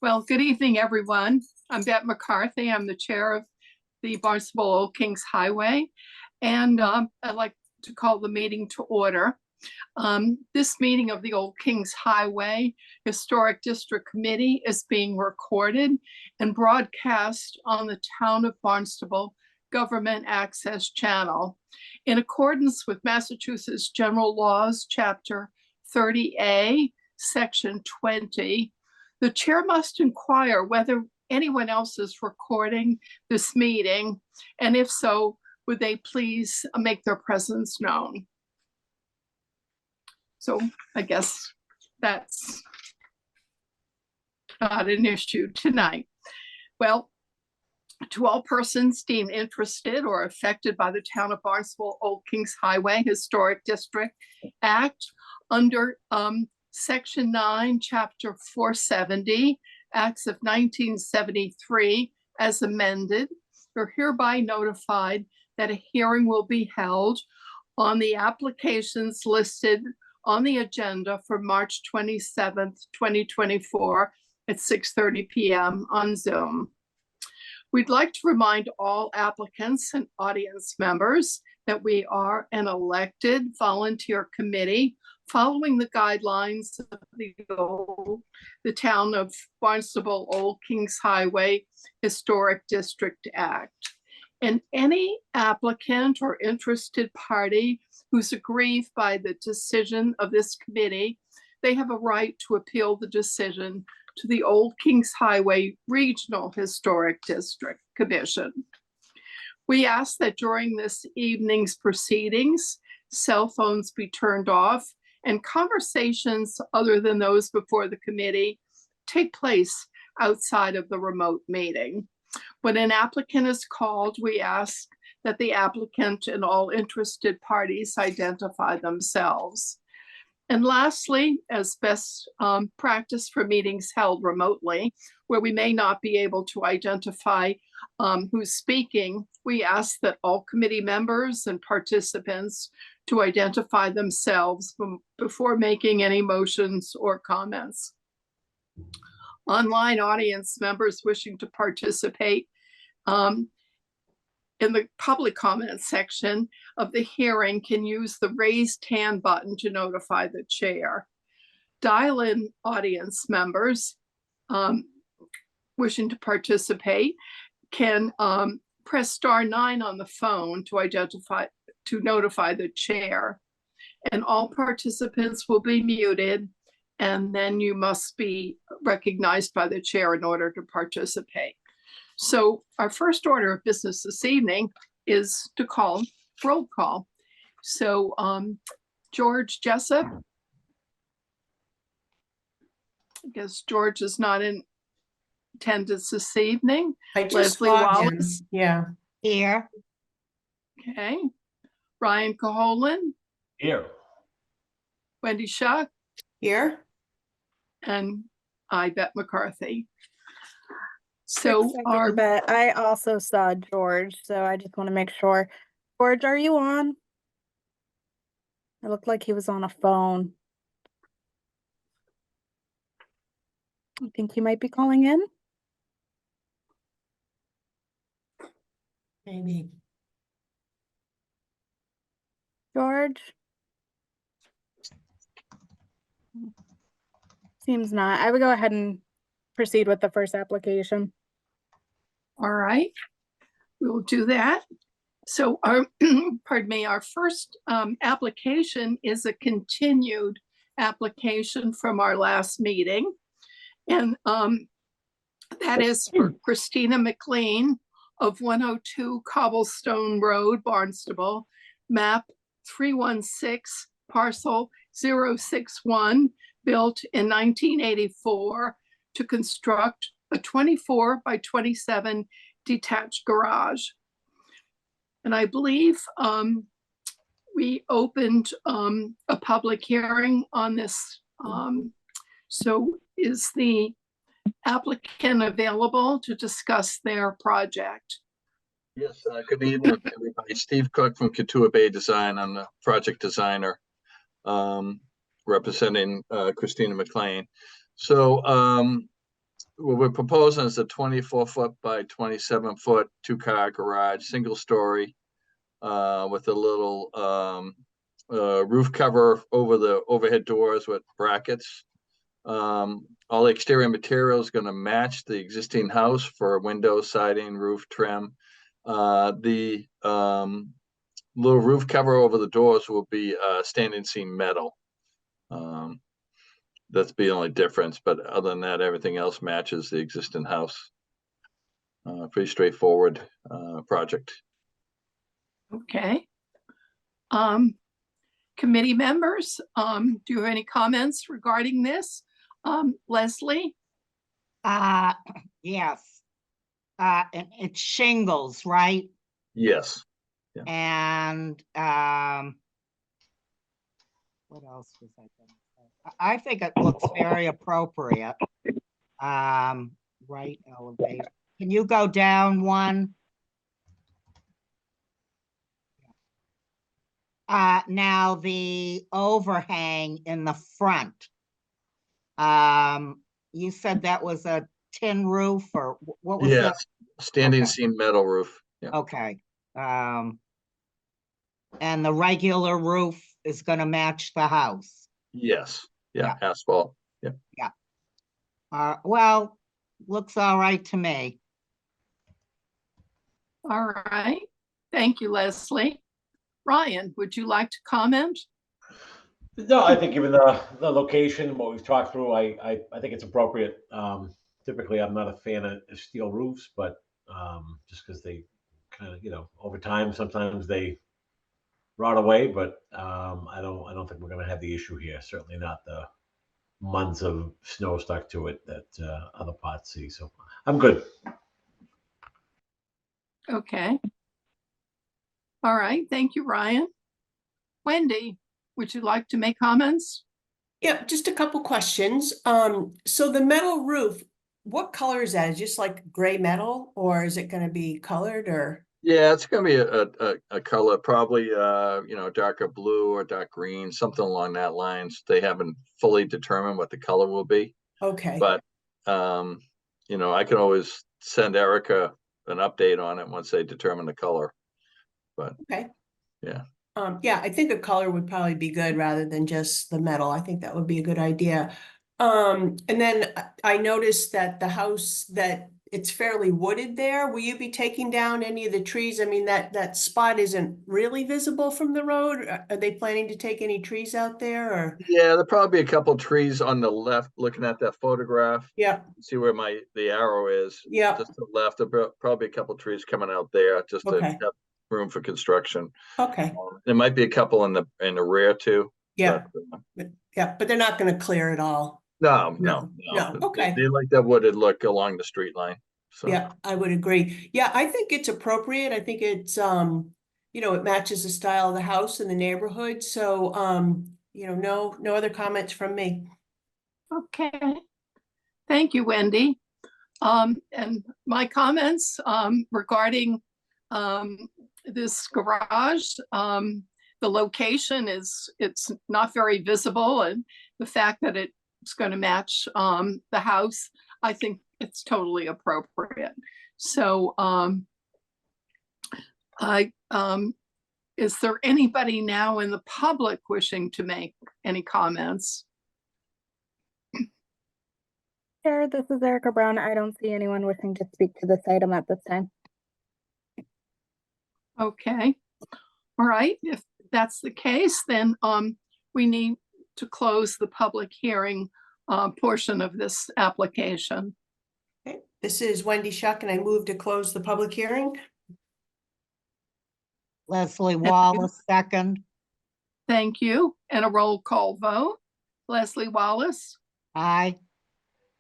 Well, good evening, everyone. I'm Bette McCarthy. I'm the chair of the Barnstable Old Kings Highway, and I'd like to call the meeting to order. This meeting of the Old Kings Highway Historic District Committee is being recorded and broadcast on the Town of Barnstable Government Access Channel. In accordance with Massachusetts General Laws, Chapter 30A, Section 20, the chair must inquire whether anyone else is recording this meeting, and if so, would they please make their presence known? So I guess that's not an issue tonight. Well, to all persons deemed interested or affected by the Town of Barnstable Old Kings Highway Historic District Act under Section 9, Chapter 470, Acts of 1973, as amended, you're hereby notified that a hearing will be held on the applications listed on the agenda for March 27th, 2024 at 6:30 p.m. on Zoom. We'd like to remind all applicants and audience members that we are an elected volunteer committee following the guidelines of the Town of Barnstable Old Kings Highway Historic District Act. And any applicant or interested party who's aggrieved by the decision of this committee, they have a right to appeal the decision to the Old Kings Highway Regional Historic District Commission. We ask that during this evening's proceedings, cell phones be turned off and conversations other than those before the committee take place outside of the remote meeting. When an applicant is called, we ask that the applicant and all interested parties identify themselves. And lastly, as best practice for meetings held remotely, where we may not be able to identify who's speaking, we ask that all committee members and participants to identify themselves before making any motions or comments. Online audience members wishing to participate in the public comment section of the hearing can use the raised hand button to notify the chair. Dial-in audience members wishing to participate can press *9 on the phone to notify the chair. And all participants will be muted, and then you must be recognized by the chair in order to participate. So our first order of business this evening is to call roll call. So George Jessup. I guess George is not in attendance this evening. I just Leslie logged Wallace. in. Yeah. Here. Okay. Ryan Caholen. Here. Wendy Schuck. Here. And I, Bette McCarthy. So I also saw George, so I just want to make sure. George, are you on? It looked like he was on a phone. I think he might be calling in. Maybe. George? Seems not. I would go ahead and proceed with the first application. All right, we will do that. So our, pardon me, our first application is a continued application from our last meeting. And that is for Christina McLean of 102 Cobblestone Road, Barnstable, map 316, parcel 061, built in 1984 to construct a 24 by 27 detached garage. And I believe we opened a public hearing on this. So is the applicant available to discuss their project? Yes, good evening, everybody. Steve Cook from Katua Bay Design. I'm the project designer representing Christina McLean. So what we're proposing is a 24-foot by 27-foot 2-car garage, single story, with a little roof cover over the overhead doors with brackets. All the exterior material is going to match the existing house for windows, siding, roof trim. The little roof cover over the doors will be standing seam metal. That's the only difference, but other than that, everything else matches the existing house. Pretty straightforward project. Okay. Committee members, do you have any comments regarding this? Leslie? Yes. And it's shingles, right? Yes. And what else was I gonna say? I think it looks very appropriate. Right elevation. Can you go down one? Now the overhang in the front. You said that was a tin roof, or what was that? Yes. Standing Okay. seam metal roof. Yeah. Okay. And the roof is gonna match the house. Yes. Yeah. Asphalt. Yeah. Well, looks all right to me. All right. Thank you, Leslie. Ryan, would you like to comment? No, I think given the location, what we've talked through, I think it's appropriate. Typically, I'm not a fan of steel roofs, but just because they kind of, over time, sometimes they rot away. But I don't think we're going to have the issue here. Certainly not the months of snow stuck to it that other parts see. So I'm good. Okay. All right. Thank you, Ryan. Wendy, would you like to make comments? Yeah, just a couple questions. So the metal roof, what color is that? Is it just like gray metal, or is it going to be colored, or? Yeah, it's gonna be a color, probably darker blue or dark green, something along that lines. They haven't fully determined what the color will be, Okay, but I can always send Erica an update on it once they determine the color. But okay. yeah. Yeah, I think a color would probably be good rather than just the metal. I think that would be a good idea. And then I noticed that the house, that it's fairly wooded there. Will you be taking down any of the trees? I mean, that spot isn't really visible from the road. Are they planning to take any trees out there, or? Yeah, there'll probably be a couple trees on the left, looking at that photograph. Yeah, See where the arrow is. yeah, Just to the left, there'll probably a couple trees coming out there just to okay, have room for construction. okay, There might be a couple in the rear too. yeah, But, yeah, but they're not gonna clear it all. no. No, okay. They like that wooded look along the street line. So Yeah, I would agree. Yeah, I think it's appropriate. I think it's, it matches the style of the house and the neighborhood. So, no other comments from me. Okay. Thank you, Wendy. And my comments regarding this garage, the location it's not very visible, and the fact that it's going to match the house, I think it's totally appropriate. So is there anybody now in the public wishing to make any comments? Chair, this is Erica Brown. I don't see anyone wishing to speak to this item at this time. Okay. All right. If that's the case, then we need to close the public hearing portion of this application. Okay, this is Wendy Shuck, and I move to close the public hearing. Leslie Wallace, second. Thank you. And a roll call vote. Leslie Wallace, Aye.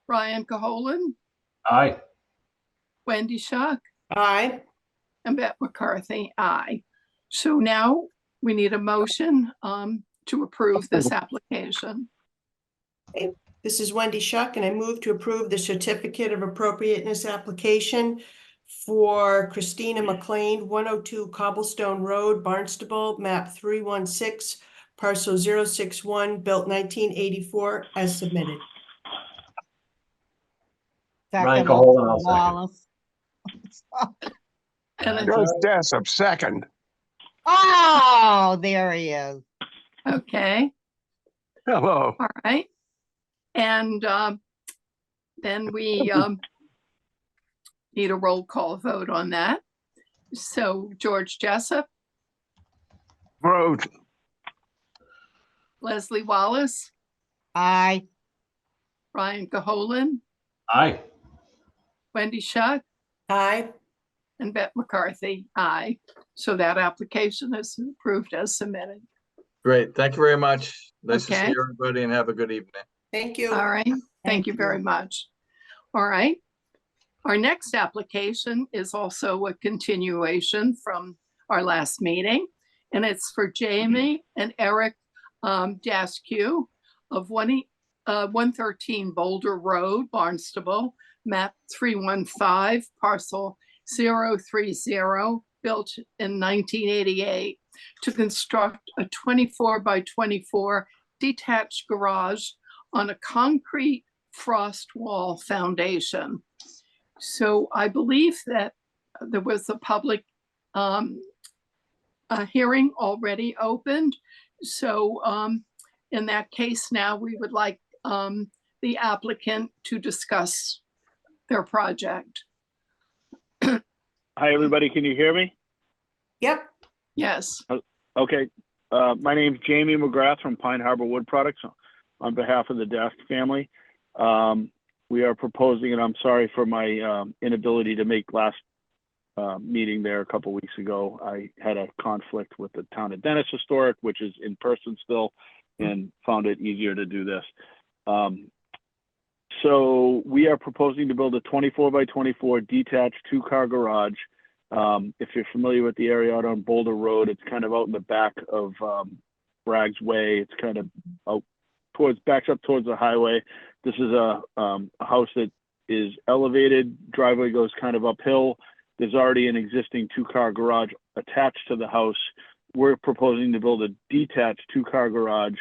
Ryan Caholen, Aye. Wendy Shuck, Aye. and Beth McCarthy, aye. So now we need a motion to approve this application. Okay, this is Wendy Shuck, and I move to approve the certificate of appropriateness application for Christina McLean, 102 Cobblestone Road, Barnstable, map 316, parcel 061, built 1984, as submitted. Second, Cahola, and I'll second. Wallace. And That's it's- George all right. Jessup, second. Oh, there he is. okay, Hello. all right. And then we need a roll call vote on that. So George Jessup, Vote. Leslie Wallace, Aye. Ryan Caholen, Aye. Wendy Shuck, Aye. and Bette McCarthy, aye. So that application is approved as submitted. Great. Thank you very much. Nice to see Okay. everybody and have a good evening. Thank you. All right, thank Thank you very you. much. All right. Our next application is also a continuation from our last meeting, and it's for Jamie and Eric Daskew of 113 Boulder Road, Barnstable, map 315, parcel 030, built in 1988, to construct a 24 by 24 detached garage on a concrete frost wall foundation. So I believe that there was a public hearing already opened. So in that case, now we would like the applicant to discuss their project. Hi, everybody. Can you hear me? Yep. Yes, Okay. My name's Jamie McGrath from Pine Harbor Wood Products on behalf of the Dast family. We are proposing, and I'm sorry for my inability to make last meeting there a couple weeks ago. I had a conflict with the town of Dennis Historic, which is in person still, and found it easier to do this. So we are proposing to build a 24 by 24 detached 2-car garage. If you're familiar with the area out on Boulder Road, it's kind of out in the back of Bragg's Way. It's kind of out backs up towards the highway. This is a house that is elevated. Driveway goes kind of uphill. There's already an existing 2-car garage attached to the house. We're proposing to build a detached 2-car garage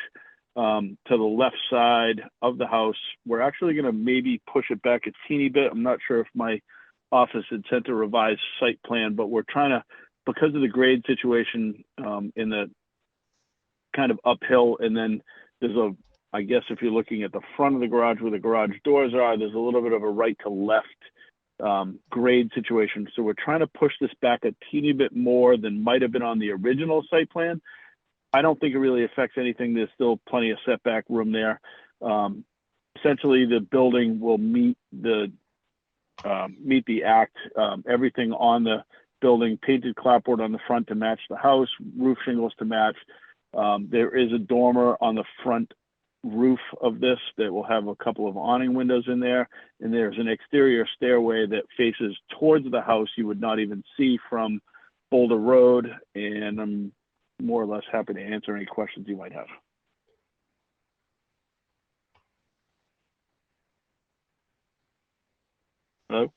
to the left side of the house. We're actually going to maybe push it back a teeny bit. I'm not sure if my office had sent a revised site plan, but we're trying to, because of the grade situation in the kind of uphill, and then there's a, I guess if you're looking at the front of the garage where the garage doors are, there's a little bit of a right to left grade situation. So we're trying to push this back a teeny bit more than might have been on the original site plan. I don't think it really affects anything. There's still plenty of setback room there. Essentially, the building will meet the act. Everything on the building, painted clapboard on the front to match the house, roof shingles to match. There is a dormer on the front roof of this that will have a couple of awning windows in there, and there's an exterior stairway that faces towards the house you would not even see from Boulder Road, and I'm more or less happy to answer any questions you might have. Hello?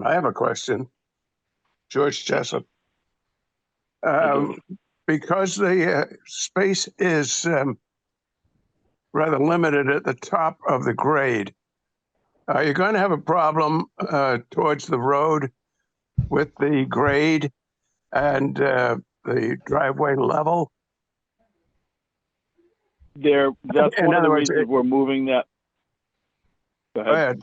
I have a question. George Jessup. Because the space is rather limited at the top of the grade, are you going to have a problem towards the road with the grade and the driveway level? That's In one of other the words, reasons we're moving that. Go Go ahead. ahead.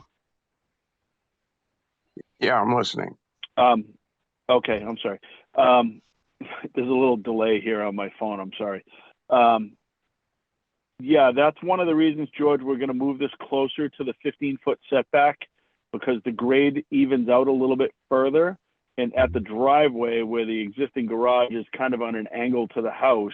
Yeah, I'm listening. Okay, I'm sorry. There's a little delay here on my phone. I'm sorry. Yeah, that's one of the reasons, George, we're going to move this closer to the 15-foot setback, because the grade evens out a little bit further. And at the driveway where the existing garage is kind of on an angle to the house,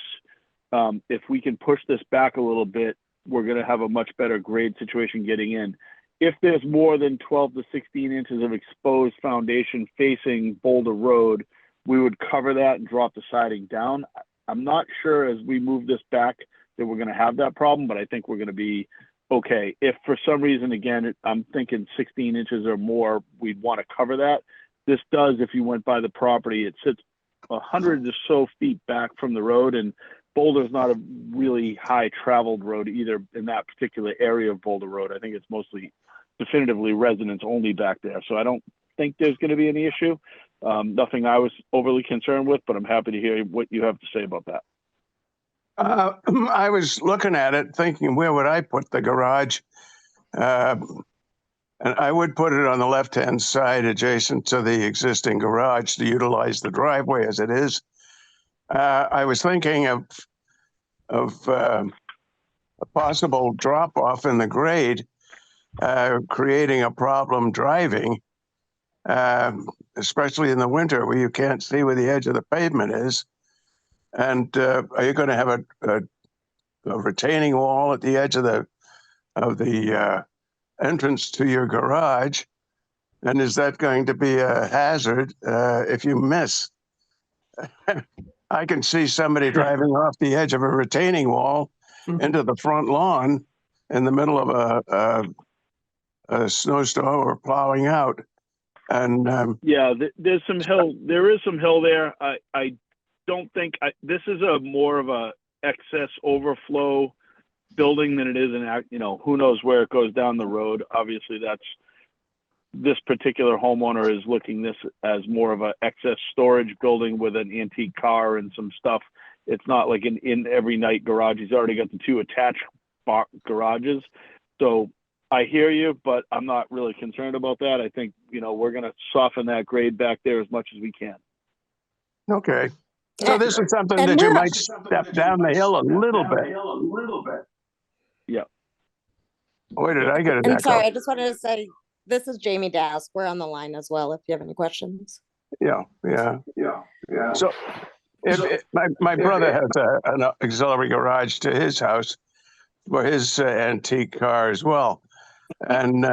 if we can push this back a little bit, we're going to have a much better grade situation getting in. If there's more than 12 to 16 inches of exposed foundation facing Boulder Road, we would cover that and drop the siding down. I'm not sure as we move this back that we're going to have that problem, but I think we're going to be okay. If for some reason, again, I'm thinking 16 inches or more, we'd want to cover that. This does, if you went by the property, it sits 100 or so feet back from the road, and Boulder's not a really high traveled road either in that particular area of Boulder Road. I think it's mostly definitively residents only back there. So I don't think there's going to be any issue. Nothing I was overly concerned with, but I'm happy to hear what you have to say about that. I was looking at it thinking, where would I put the garage? And I would put it on the left-hand side adjacent to the existing garage to utilize the driveway as it is. I was thinking of a possible drop-off in the grade, creating a problem driving, especially in the winter where you can't see where the edge of the pavement is. And are you going to have a retaining wall at the edge of the entrance to your garage? And is that going to be a hazard if you miss? I can see somebody driving off the edge of a retaining wall into the front lawn in the middle of a snowstorm or plowing out. And yeah, there's some hill. There is some hill there. I don't think this is a more of a excess overflow building than it is an, you know, who knows where it goes down the road. Obviously, this particular homeowner is looking this as more of an excess storage building with an antique car and some stuff. It's not like an in every night garage. He's already got the 2 attached garages. So I hear you, but I'm not really concerned about that. I think, you know, we're going to soften that grade back there as much as we can. okay. So this is something that you might step down the hill a little bit. Yeah. Where did I get an And echo? sorry, I just wanted to say, this is Jamie Dask. We're on the line as well if you have any questions. Yeah. So my brother has an auxiliary garage to his house for his antique car as well. And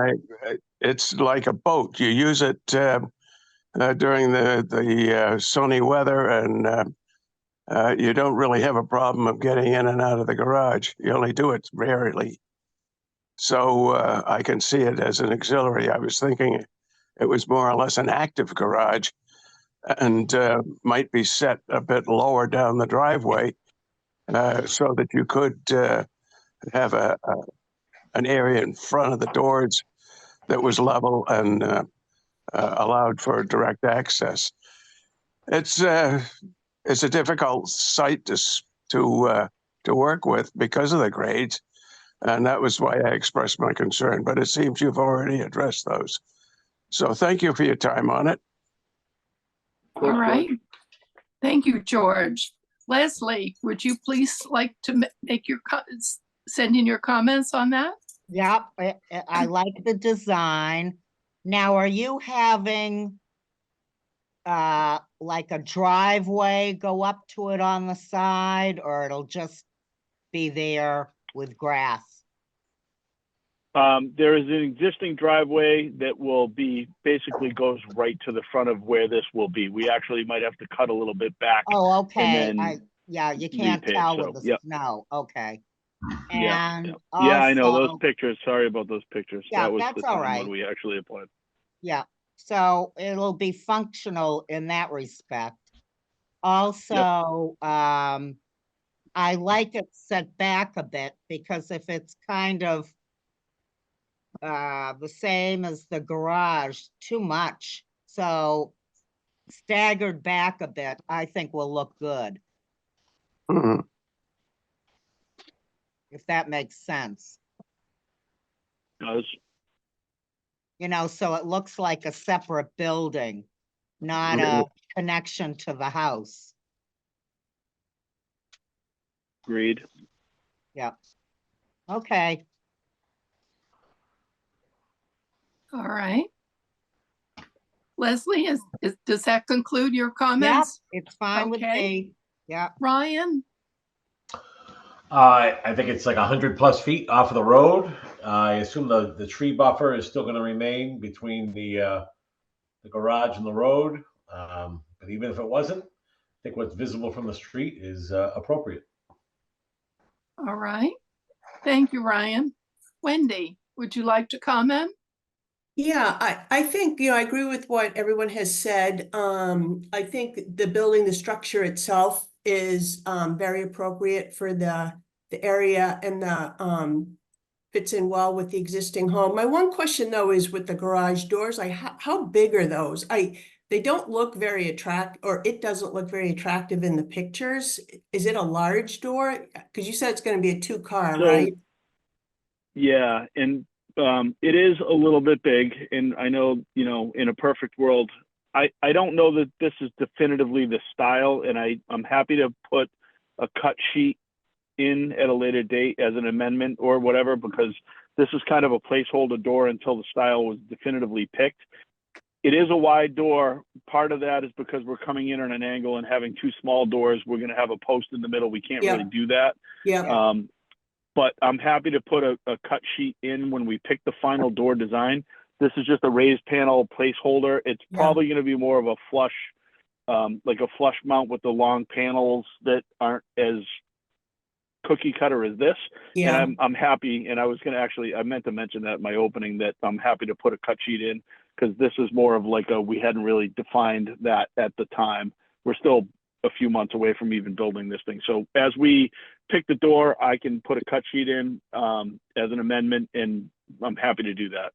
it's like a boat. You use it during the sunny weather, and you don't really have a problem of getting in and out of the garage. You only do it rarely. So I can see it as an auxiliary. I was thinking it was more or less an active garage and might be set a bit lower down the driveway so that you could have an area in front of the doors that was level and allowed for direct access. It's a difficult site to work with because of the grades, and that was why I expressed my concern. But it seems you've already addressed those. So thank you for your time on it. All right. Thank you, George. Leslie, would you please like to make your send in your comments on that? Yep, I like the design. Now, are you having like a driveway go up to it on the side, or it'll just be there with grass? There is an existing driveway that will be basically goes right to the front of where this will be. We actually might have to cut a little bit back. Oh, okay. then Yeah, you can't repave, tell so, with the yep. snow. Okay. Yeah, And yeah, I know those also- pictures. Sorry about those pictures. Yeah, That was that's the all time right. when we actually applied. Yeah, so it'll be functional in that respect. Also, I like it set back a bit, because if it's kind of the same as the garage, too much. So staggered back a bit, I think will look good, Mhm. if that makes sense. Does You know, so it looks like a separate building, not a connection to the house. agreed. Yeah. Okay. All right. Leslie, does that conclude your Yep, comments? it's fine with Okay. me. Yeah. Ryan? I think it's like 100+ feet off of the road. I assume the tree buffer is still going to remain between the garage and the road. But even if it wasn't, I think what's visible from the street is appropriate. All right. Thank you, Ryan. Wendy, would you like to comment? Yeah, I think, I agree with what everyone has said. I think the building, the structure itself is very appropriate for the area and the fits in well with the existing home. My one question though is with the garage doors, like how big are those? They don't look very or it doesn't look very attractive in the pictures. Is it a large door? Because you said it's going to be a 2-car, So, right? Yeah, and it is a little bit big, and I know, in a perfect world, I don't know that this is definitively the style, and I'm happy to put a cut sheet in at a later date as an amendment or whatever, because this is kind of a placeholder door until the style was definitively picked. It is a wide door. Part of that is because we're coming in on an angle and having 2 small doors. We're going to have a post in the middle. We can't really do that. Yeah. But I'm happy to put a cut sheet in when we pick the final door design. This is just a raised panel placeholder. It's probably going to be more of a flush, like a flush mount with the long panels that aren't as cookie cutter as this. Yeah. And I'm happy. And I meant to mention that in my opening, that I'm happy to put a cut sheet in, because this is more of like we hadn't really defined that at the time. We're still a few months away from even building this thing. So as we pick the door, I can put a cut sheet in as an amendment, and I'm happy to do that.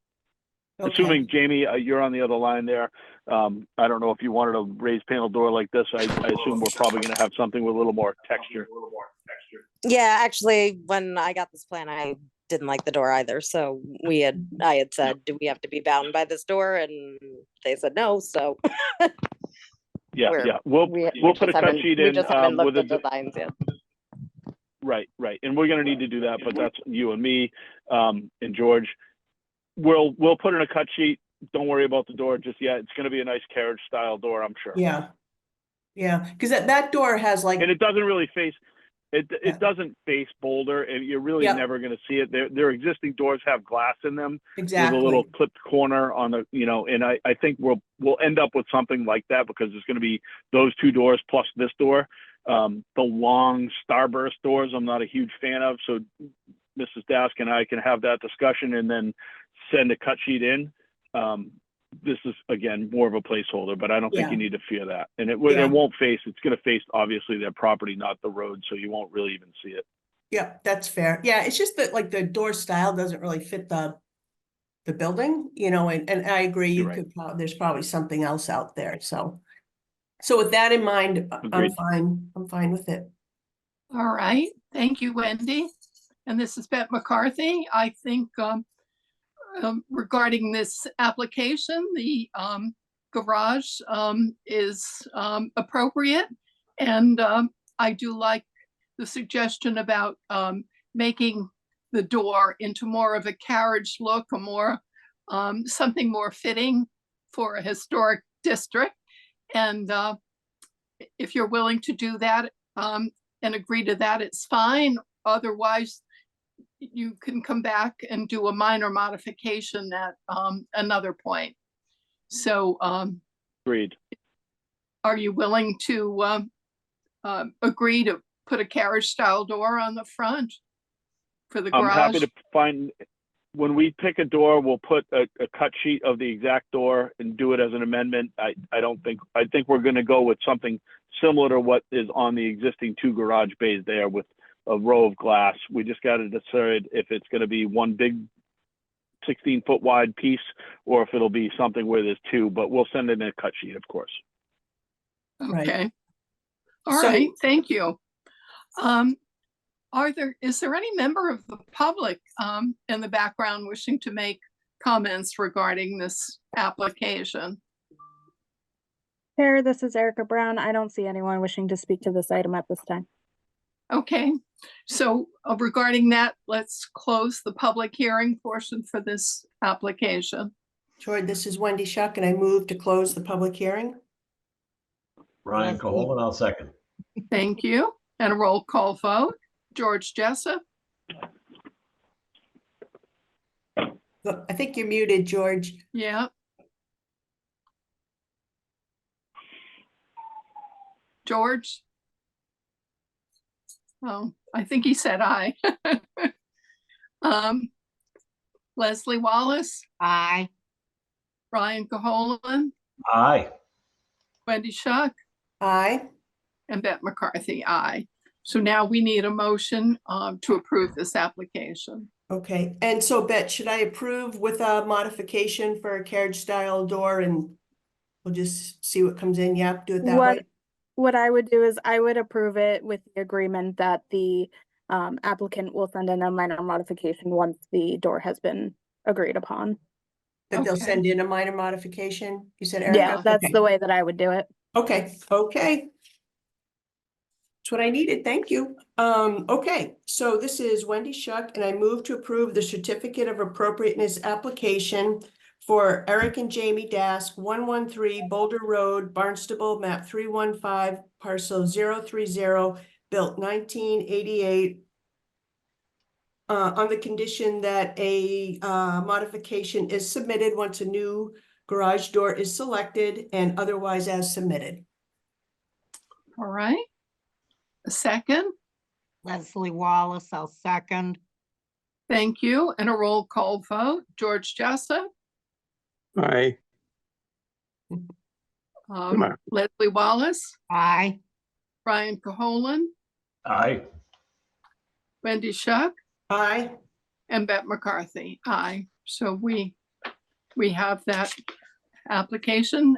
Okay. Assuming, Jamie, you're on the other line there. I don't know if you wanted a raised panel door like this. I assume we're probably going to have something with a little more texture. Yeah, actually, when I got this plan, I didn't like the door either. So I had said, do we have to be bound by this door? And they said no. So Yeah, we'll put a cut sheet in. We just haven't looked with at designs yet. Right. And we're going to need to do that, but that's you and me and George. We'll put in a cut sheet. Don't worry about the door just yet. It's going to be a nice carriage style door, I'm sure. Yeah. Because that door has like, And it doesn't really face. It doesn't face Boulder, and you're really never going to see it. Their existing doors have glass in them exactly. with a little clipped corner on the, and I think we'll end up with something like that, because there's going to be those 2 doors plus this door. The long starburst doors, I'm not a huge fan of. So Mrs. Dask and I can have that discussion and then send a cut sheet in. This is, again, more of a placeholder, but I don't think you need to fear that. And it won't face, it's going to face obviously their property, not the road. So you won't really even see it. Yeah, that's fair. Yeah, it's just that like the door style doesn't really fit the building, and I agree. You're right. There's probably something else out there. So with that in mind, Agreed. I'm fine with it. All right. Thank you, Wendy. And this is Beth McCarthy. I think regarding this application, the garage is appropriate. And I do like the suggestion about making the door into more of a carriage look, a more something more fitting for a historic district. And if you're willing to do that and agree to that, it's fine. Otherwise, you can come back and do a minor modification at another point. So Agreed. Are you willing to agree to put a carriage style door on the front for the garage? I'm happy to find, when we pick a door, we'll put a cut sheet of the exact door and do it as an amendment. I think we're going to go with something similar to what is on the existing 2 garage bays there with a row of glass. We just got to decide if it's going to be one big 16-foot wide piece or if it'll be something where there's 2, but we'll send in a cut sheet, of course. Okay. All right. Thank you. Is there any member of the public in the background wishing to make comments regarding this application? Chair, this is Erica Brown. I don't see anyone wishing to speak to this item at this time. Okay, so regarding that, let's close the public hearing portion for this application. Sure, this is Wendy Shuck, and I move to close the public hearing. Ryan Caholen, I'll second. Thank you. And a roll call vote. George Jessup. I think you're muted, George. Yeah. George? Oh, I think he said aye. Leslie Wallace? Aye. Ryan Caholen? Aye. Wendy Shuck? Aye. And Beth McCarthy, aye. So now we need a motion to approve this application. Okay, and so Bet, should I approve with a modification for a carriage style door and we'll just see what comes in? Yeah, do it that way? What I would do is I would approve it with the agreement that the applicant will send in a minor modification once the door has been agreed upon. That they'll Okay. send in a minor modification? You said, Yeah, Erica? that's Okay. the way that I would do it. Okay, okay. That's what I needed. Thank you. Okay, so this is Wendy Shuck, and I move to approve the certificate of appropriateness application for Eric and Jamie Dask, 113 Boulder Road, Barnstable, map 315, parcel 030, built 1988. On the condition that a modification is submitted once a new garage door is selected and otherwise as submitted. All right. A second. Leslie Wallace, I'll second. Thank you. And a roll call vote. George Jessup, Aye. Come on. Leslie Wallace, Aye. Brian Caholen, Aye. Wendy Shuck, Aye. and Bette McCarthy. Aye. So we have that application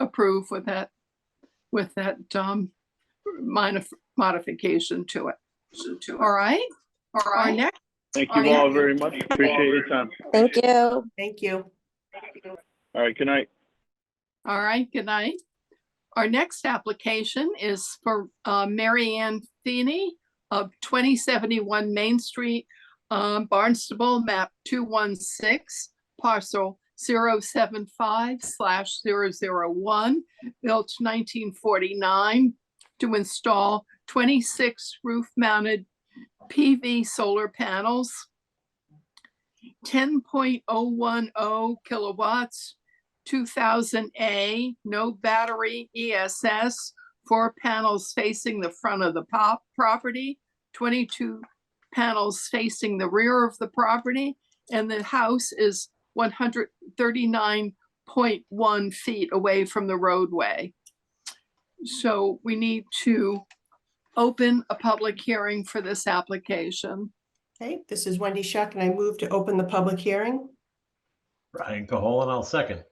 approved with that minor modification to it. All right. Our next. Thank you all very much. Appreciate your time. Thank you. Thank you. All right, good night. All right, good night. Our next application is for Mary Ann Feeney of 2071 Main Street, Barnstable, map 216, parcel 075/001, built 1949, to install 26 roof-mounted PV solar panels, 10.010 kilowatts, 2000A, no battery ESS, 4 panels facing the front of the property, 22 panels facing the rear of the property, and the house is 139.1 feet away from the roadway. So we need to open a public hearing for this application. Okay, this is Wendy Shuck, and I move to open the public hearing. Brian Caholen, I'll second.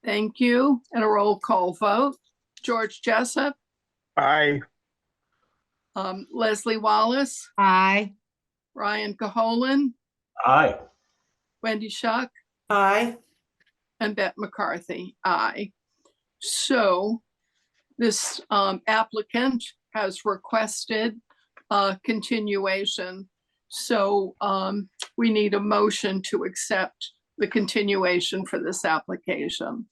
Thank you. And a roll call vote. George Jessup, Aye. Leslie Wallace, Aye. Ryan Caholen, Aye. Wendy Shuck, Aye. and Bette McCarthy. Aye. So this applicant has requested a continuation. So we need a motion to accept the continuation for this application.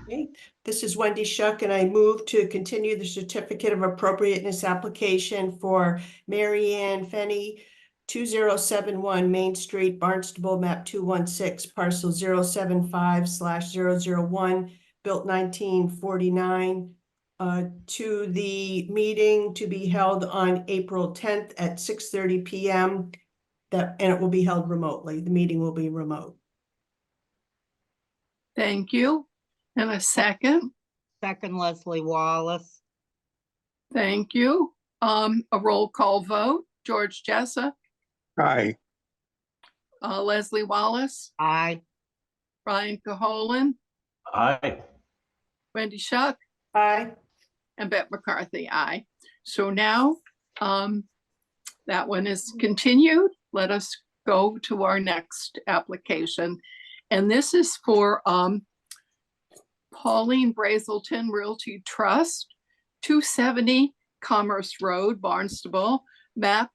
Okay, this is Wendy Shuck, and I move to continue the certificate of appropriateness application for Mary Ann Feeney, 2071 Main Street, Barnstable, map 216, parcel 075/001, built 1949, to the meeting to be held on April 10th at 6:30 p.m. And it will be held remotely. The meeting will be remote. Thank you. And a second. Second, Leslie Wallace. Thank you. A roll call vote. George Jessup, Aye. Leslie Wallace, Aye. Ryan Caholen, Aye. Wendy Shuck, Aye. and Bette McCarthy. Aye. So now that one is continued. Let us go to our next application. And this is for Pauline Brazelton Realty Trust, 270 Commerce Road, Barnstable, map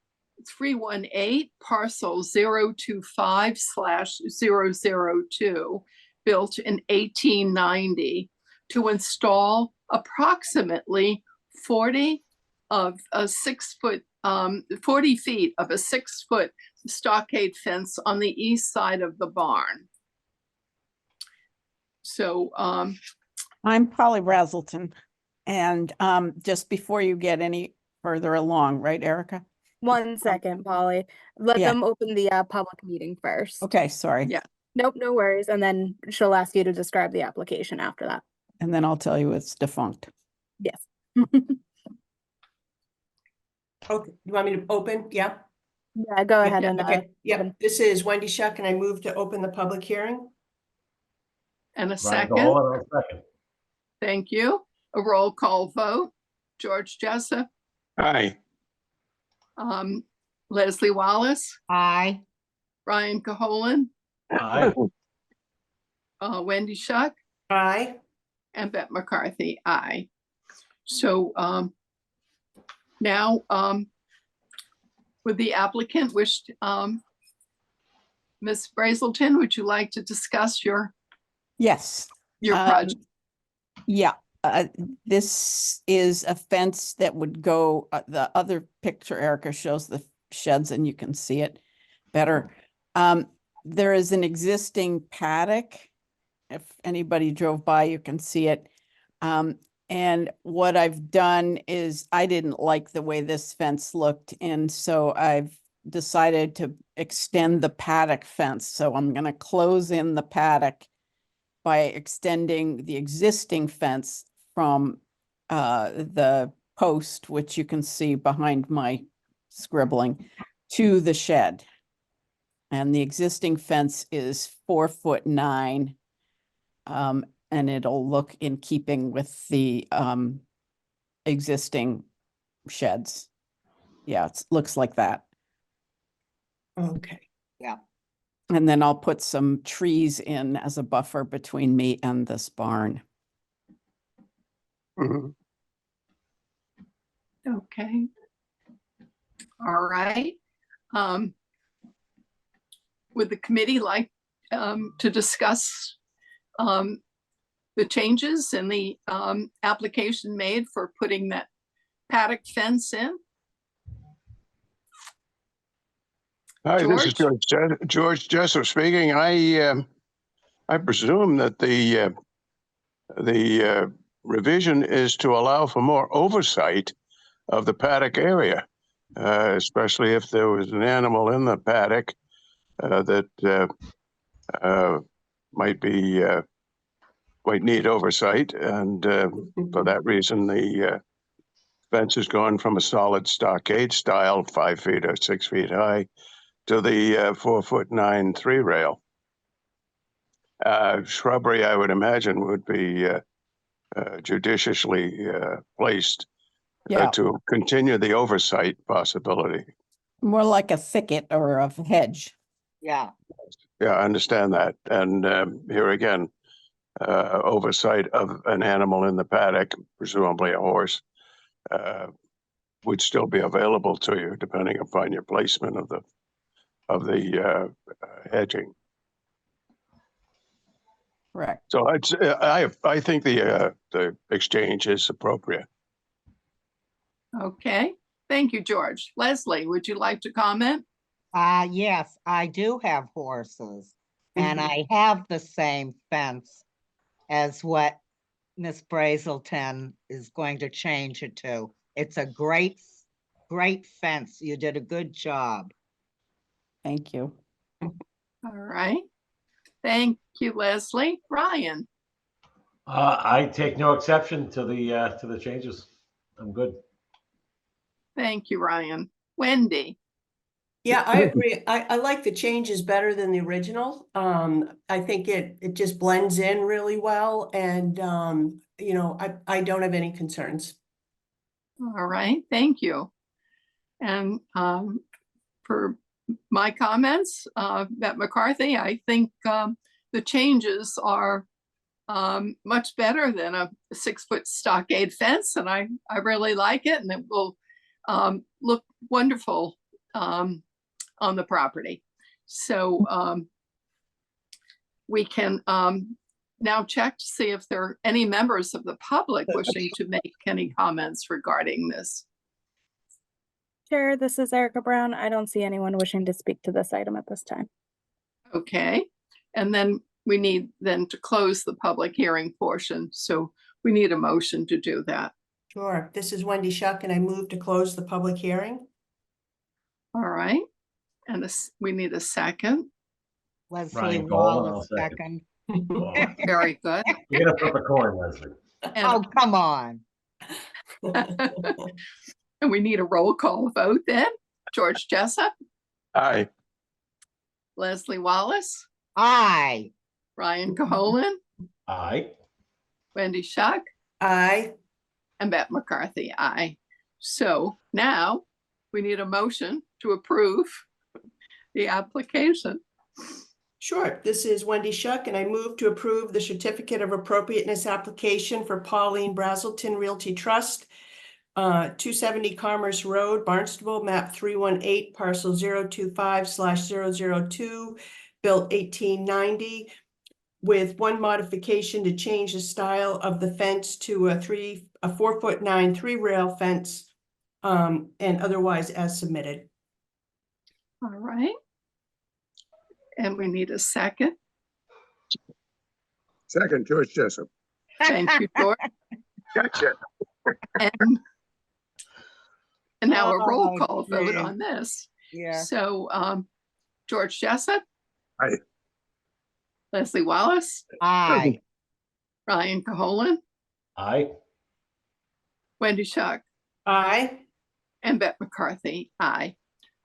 318, parcel 025/002, built in 1890, to install approximately 40 feet of a 6-foot stockade fence on the east side of the barn. So I'm Polly Brazelton. And just before you get any further along, right, Erica? 1 second, Polly. Let Yeah. them open the public meeting first. Okay, sorry. Yeah. Nope, no worries. And then she'll ask you to describe the application after that. And then I'll tell you it's defunct. Yes. Okay, you want me to open? Yeah. Yeah, go ahead and, Okay, yep, open. this is Wendy Shuck, and I move to open the public hearing. And a Ryan second. Golan, I'll second. Thank you. A roll call vote. George Jessup, Aye. Leslie Wallace, Aye. Ryan Caholen, Aye. Wendy Shuck, Aye. and Bette McCarthy, aye. So now would the applicant wish, Ms. Brazelton, would you like to discuss your Yes. project? Yeah, this is a fence that would go, the other picture Erica shows the sheds and you can see it better. There is an existing paddock. If anybody drove by, you can see it. And what I've done is I didn't like the way this fence looked, and so I've decided to extend the paddock fence. So I'm going to close in the paddock by extending the existing fence from the post, which you can see behind my scribbling, to the shed. And the existing fence is 4'9", and it'll look in keeping with the existing sheds. Yeah, it looks like that. Okay. And then I'll put some trees in as a buffer between me and this barn. Mhm. Okay. All right. Would the committee like to discuss the changes in the application made for putting that paddock fence in? Hi, this is George? George Jessup speaking. I presume that the revision is to allow for more oversight of the paddock area, especially if there was an animal in the paddock that might need oversight. And for that reason, the fence is going from a solid stockade style, 5 feet or 6 feet high, to the 4'9" 3-rail. Shrubbery, I would imagine, would be judiciously placed Yeah, to continue the oversight possibility. more like a thicket or a hedge. Yeah. Yeah, I understand that. And here again, oversight of an animal in the paddock, presumably a horse, would still be available to you depending upon your placement of the hedging. Correct. So I think the exchange is appropriate. Okay, thank you, George. Leslie, would you like to comment? Yes, I do have horses, and I have the same fence as what Miss Brazelton is going to change it to. It's a great fence. You did a good job. Thank you. All right. Thank you, Leslie. Ryan? I take no exception to the changes. I'm good. Thank you, Ryan. Wendy? Yeah, I agree. I like the changes better than the original. I think it just blends in really well, and you know, I don't have any concerns. All right, thank you. And for my comments, Bette McCarthy, I think the changes are much better than a 6-foot stockade fence, and I really like it, and it will look wonderful on the property. So we can now check to see if there are any members of the public wishing to make any comments regarding this. Chair, this is Erica Brown. I don't see anyone wishing to speak to this item at this time. Okay, and then we need then to close the public hearing portion. So we need a motion to do that. Sure. This is Wendy Shuck, and I move to close the public hearing. All right, and we need a second. Leslie Ryan Golan, I'll Wallace, second. second. Very good. You're gonna flip a coin, Leslie. And, Oh, come on. and we need a roll call vote then. George Jessup, Aye. Leslie Wallace, Aye. Ryan Caholen, Aye. Wendy Shuck, Aye. and Beth McCarthy. Aye. So now we need a motion to approve the application. Sure. This is Wendy Shuck, and I move to approve the certificate of appropriateness application for Pauline Brazelton Realty Trust, 270 Commerce Road, Barnstable, map 318, parcel 025/002, built 1890, with one modification to change the style of the fence to a 4'9" 3-rail fence, and otherwise as submitted. All right. And we need a second. Second, George Jessup. Thank you, George. Gotcha. And now a roll Oh, call vote geez. on this. Yeah. So George Jessup. Aye. Leslie Wallace, Aye. Ryan Caholen, Aye. Wendy Shuck, Aye. and Beth McCarthy. Aye.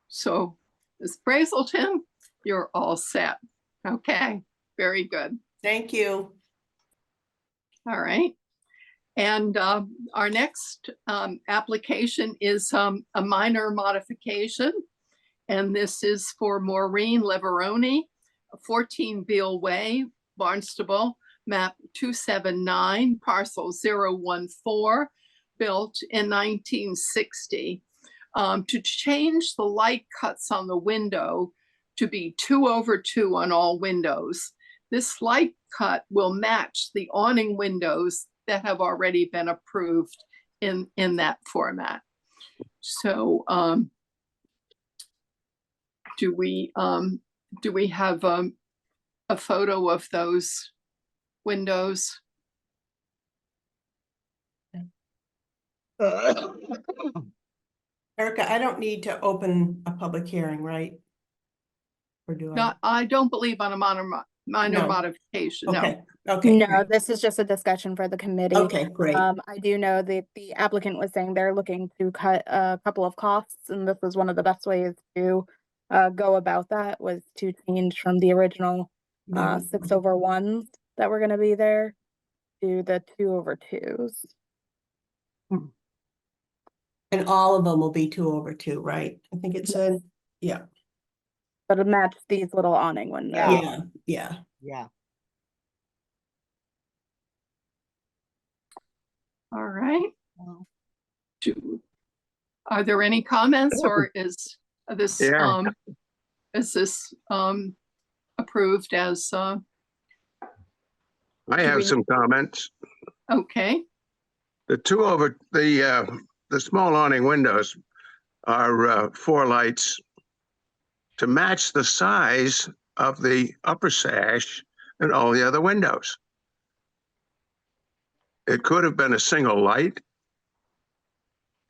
So Ms. Brazelton, you're all set. Okay, very good. Thank you. All right. And our next application is a minor modification. And this is for Maureen Leveroni, 14 Beale Way, Barnstable, map 279, parcel 014, built in 1960. To change the light cuts on the window to be 2/2 on all windows. This light cut will match the awning windows that have already been approved in that format. So do we have a photo of those windows? Erica, I don't need to open a public hearing, right? Or do I? Not, I don't believe on a minor No. modification, no. Okay, okay. No, great. this is just a discussion for the committee. Okay, great. I do know that the applicant was saying they're looking to cut a couple of costs, and this was one of the best ways to go about that, was to change from the original Yeah. 6/1s that were gonna be there to the 2/2s. And all of them will be 2/2, right? I think it said, yeah, But it matched these little awning windows. Yeah. yeah, yeah. Yeah. All right. Well. Are there any comments, or is this Yeah. Approved as I Do have we- some comments. okay? The small awning windows are 4 lights to match the size of the upper sash and all the other windows. It could have been a single light.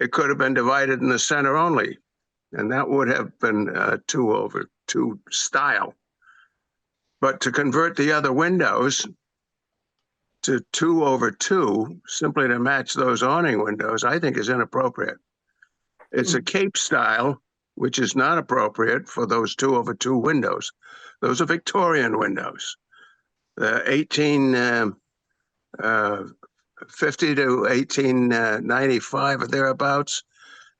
It could have been divided in the center only, and that would have been 2/2 style. But to convert the other windows to 2/2, simply to match those awning windows, I think is inappropriate. It's a cape style, which is not appropriate for those 2/2 windows. Those are Victorian windows. 1850 to 1895 or thereabouts,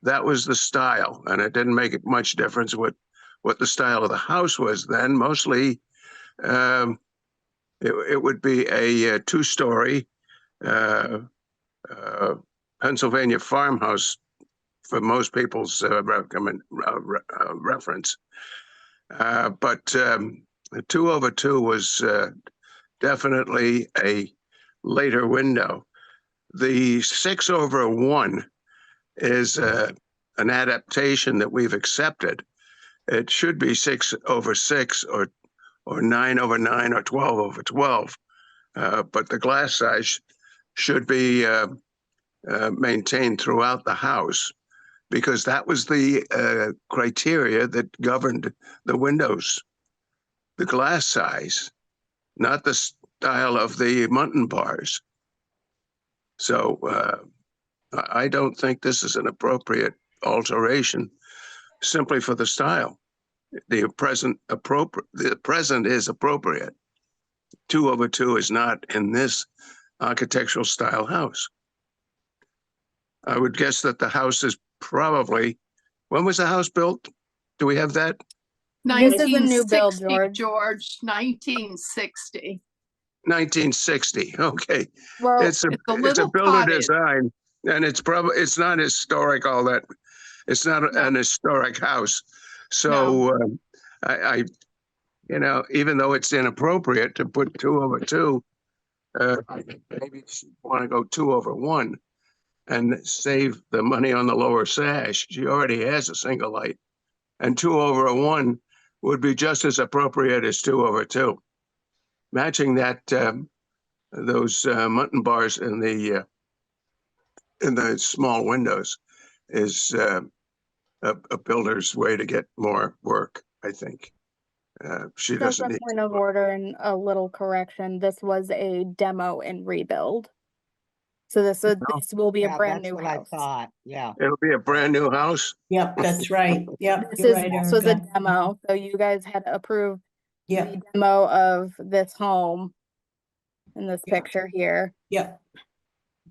that was the style. And it didn't make much difference what the style of the house was then. Mostly, it would be a 2-story Pennsylvania farmhouse for most people's reference. But 2/2 was definitely a later window. The 6/1 is an adaptation that we've accepted. It should be 6/6 or 9/9 or 12/12. But the glass size should be maintained throughout the house, because that was the criteria that governed the windows, the glass size, not the style of the Muntin bars. So I don't think this is an appropriate alteration simply for the style. the present is appropriate. 2/2 is not in this architectural style house. I would guess that the house is probably, when was the house built? Do we have that? This is a new build, 1960, George. 1960. 1960, okay. Well, It's a It's a little builder cottage. design, and it's not historic, all that. It's not No. an historic house. So I, you know, even though it's inappropriate to put 2/2, maybe you want to go 2/1 and save the money on the lower sash. She already has a single light, and 2/1 would be just as appropriate as 2/2. Matching that, those mutton bars in the small windows is a builder's way to get more work, I think. She just doesn't a need. point of order and a little correction. This was a demo and rebuild. So this will be a Yeah, brand that's new what house. I thought, yeah. It'll be a brand new house. Yep, that's right. Yep, This you're is right, this was a Erica. demo, so you guys had approved Yep, the demo of this home in this Yeah. picture here. yep,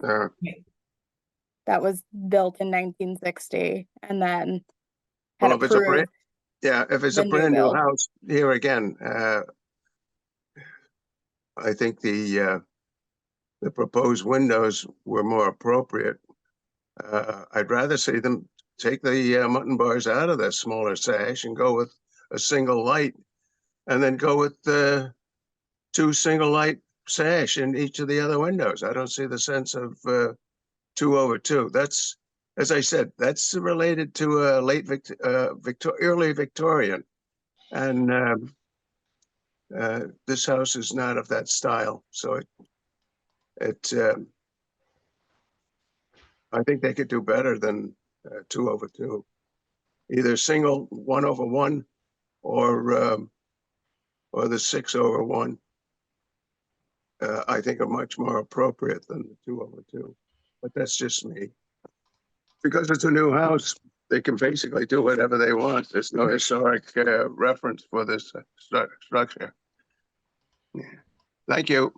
Uh, That was built in 1960 and then had Well, if it's a brand, approved. if it's the a new brand new build. house, here again, I think the proposed windows were more appropriate. I'd rather see them take the mutton bars out of the smaller sash and go with a single light, and then go with the 2 single light sash in each of the other windows. I don't see the sense of 2/2. That's, as I said, that's related to a early Victorian, and this house is not of that style. So I think they could do better than 2/2. Either single 1/1 or the 6/1. I think are much more appropriate than the 2/2. But that's just me. Because it's a new house, they can basically do whatever they want. There's no historic reference for this structure. Yeah. Thank you.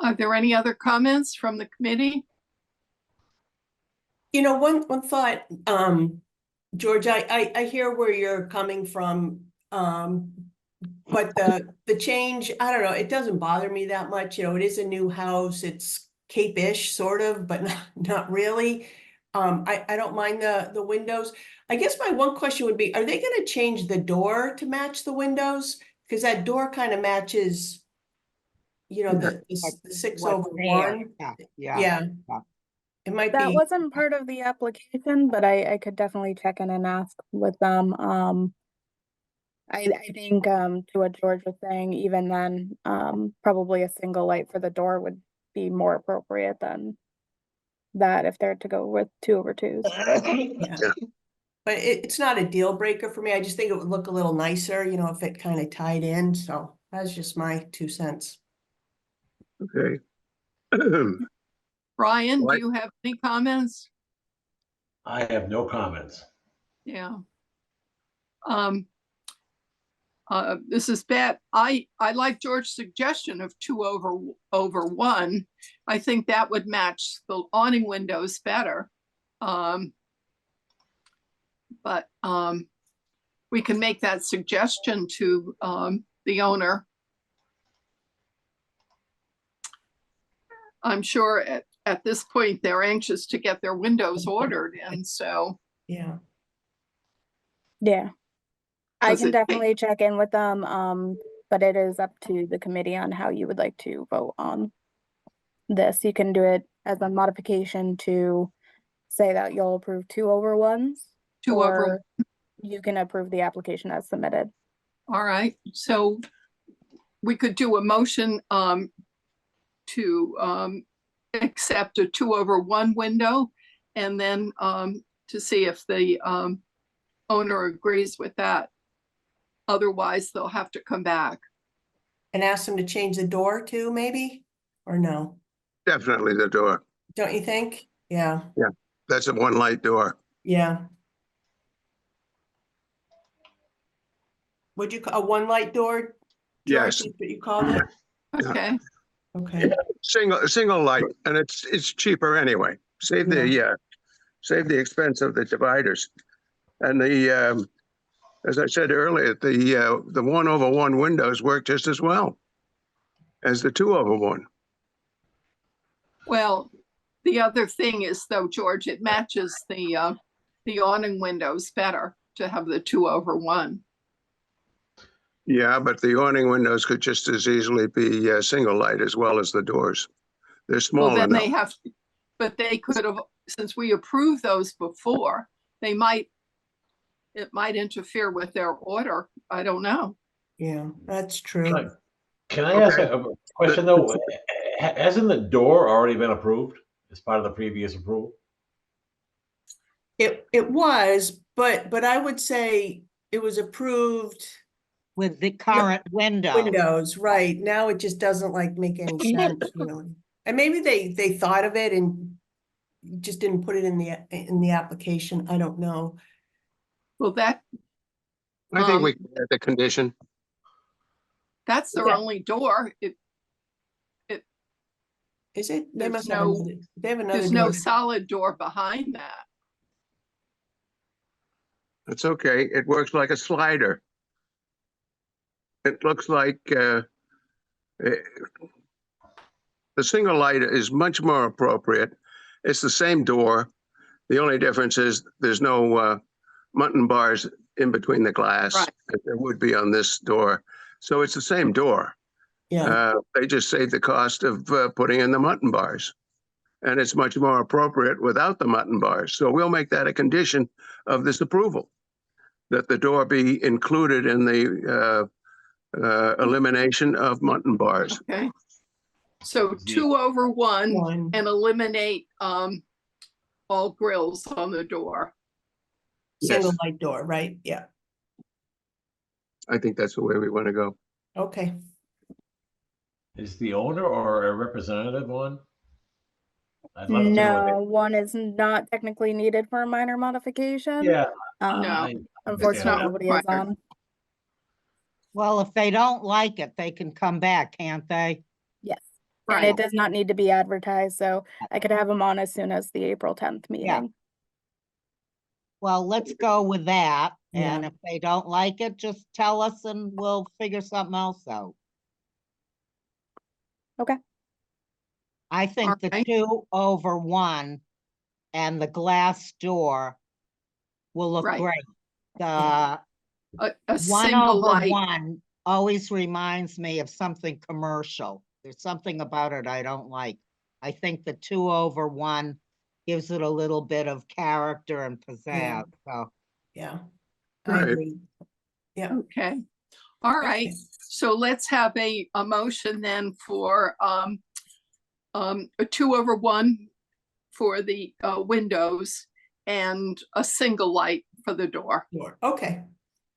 Are there any other comments from the committee? You know, one thought, George, I hear where you're coming from. But the change, I don't know, it doesn't bother me that much. You know, it is a new house. It's Cape-ish sort of, but not really. I don't mind the windows. I guess my one question would be, are they gonna change the door to match the windows? Because that door kind of matches, you know, the What's 6/1. there, yeah, Yeah. yeah. It might That be, wasn't part of the application, but I could definitely check in and ask with them. I think to what George was saying, even then, probably a single light for the door would be more appropriate than that if they're to go with 2/2s. yeah. But it's not a deal breaker for me. I just think it would look a little nicer, you know, if it kind of tied in. So that's just my 2 cents. Okay. Brian, do Right. you have any comments? I have no comments. Yeah. This is bad. I like George's suggestion of 2/1. I think that would match the awning windows better. But we can make that suggestion to the owner. I'm sure at this point, they're anxious to get their windows ordered, and so. Yeah. Yeah. I Does can it take- definitely check in with them, but it is up to the committee on how you would like to vote on this. You can do it as a modification to say that you'll approve 2/1s, 2/1. or you can approve the application as submitted. All right, so we could do a motion to accept a 2/1 window, and then to see if the owner agrees with that. Otherwise, they'll have to come back. And ask them to change the door too, maybe? Or no? Definitely the door. Don't you think? Yeah, That's a one light door. yeah. What'd you call, a one light door? George, Yes. is what you called it? Okay, Okay, Single light, and it's cheaper anyway. Save the expense of the dividers. And as I said earlier, the 1/1 windows work just as well as the 2/1. well, the other thing is though, George, it matches the awning windows better to have the 2/1. Yeah, but the awning windows could just as easily be single light as well as the doors. They're Well, small then enough. they have, but they could have, since we approved those before, it might interfere with their order. I don't know. yeah, that's true. Can I ask Okay. a question though? Hasn't the door already been approved as part of the previous approval? It was, but I would say it was approved With the current window. windows, right? Now it just doesn't like make any sense, really. And maybe they thought of it and just didn't put it in the application. I don't know. Well, I think Um, we can add the condition. that's their Yeah. only door. Is it? They There's must have no- another, they have another There's no door. solid door behind that. It's okay. It works like a slider. It looks like the single light is much more appropriate. It's the same door. The only difference is there's no mutton bars in between the glass Right. as there would be on this door. So it's the same door. Yeah, They just save the cost of putting in the mutton bars. And it's much more appropriate without the mutton bars. So we'll make that a condition of this approval, that the door be included in the elimination of mutton bars. Okay. So Yeah. 2/1 one. and eliminate all grills on the door. Single Yes. light door, right? Yeah, I think that's the way we want to go. okay. Is the owner or a representative on? I'd love to know. No, one is not technically needed for a minor modification. Yeah. Um, No, I- unfortunately, not nobody is required. on. Well, if they don't like it, they can come back, can't they? Yes. And it right. does not need to be advertised, so I could have them on as soon as the April 10th meeting. Well, let's go with that. Yeah. And if they don't like it, just tell us and we'll figure something else out. Okay. I think the Alright. 2/1 and the glass door will look Right. great. The A single light. 1/1 always reminds me of something commercial. There's something about it I don't like. I think the 2/1 gives it a little bit of character and Yeah. pizzazz. So Yeah, I Right. agree. Yeah, Okay. All right. Okay. So let's have a motion then for a 2/1 for the windows and a single light for the door. sure. Okay,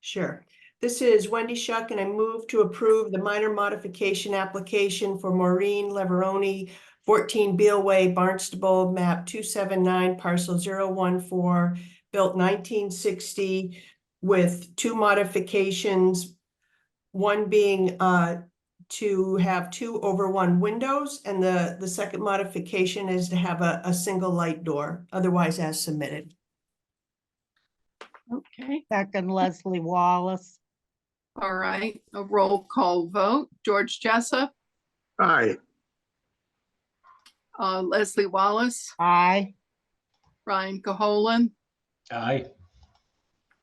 sure. This is Wendy Shuck, and I move to approve the minor modification application for Maureen Leveroni, 14 Beale Way, Barnstable, map 279, parcel 014, built 1960, with two modifications. One being to have 2/1 windows, and the second modification is to have a single light door, otherwise as submitted. Okay. second, Leslie Wallace. All right. A roll call vote. George Jessup, Aye. Leslie Wallace, Aye. Ryan Caholen, Aye.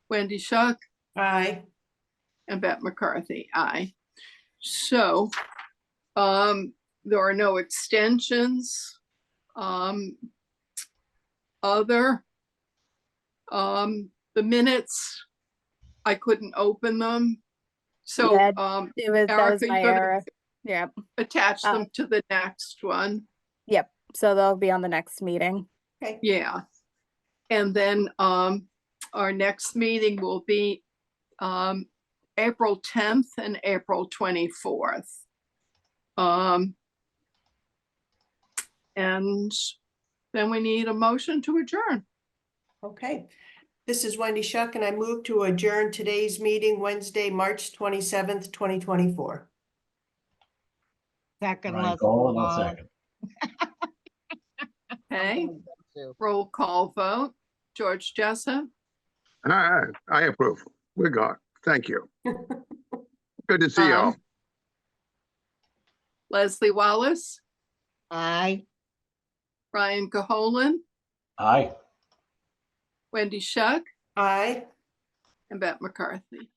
Wendy Shuck, Aye. and Beth McCarthy. Aye. So there are no extensions. Other the minutes, I couldn't open them. So Yeah, that was Erica, my you're gonna error. Yeah. attach them to the next one. Yep. So they'll be on the next meeting. Okay, Yeah. And then our next meeting will be April 10th and April 24th. And then we need a motion to adjourn. okay. This is Wendy Shuck, and I move to adjourn today's meeting Wednesday, March 27th, 2024. Second, Ryan Leslie Cole, and I'll Wall. second. Okay, roll call vote. George Jessup, I approve. We're gone. Thank you. Good to see y'all. Leslie Wallace, Aye. Ryan Caholen, Aye. Wendy Shuck, Aye. and Beth McCarthy.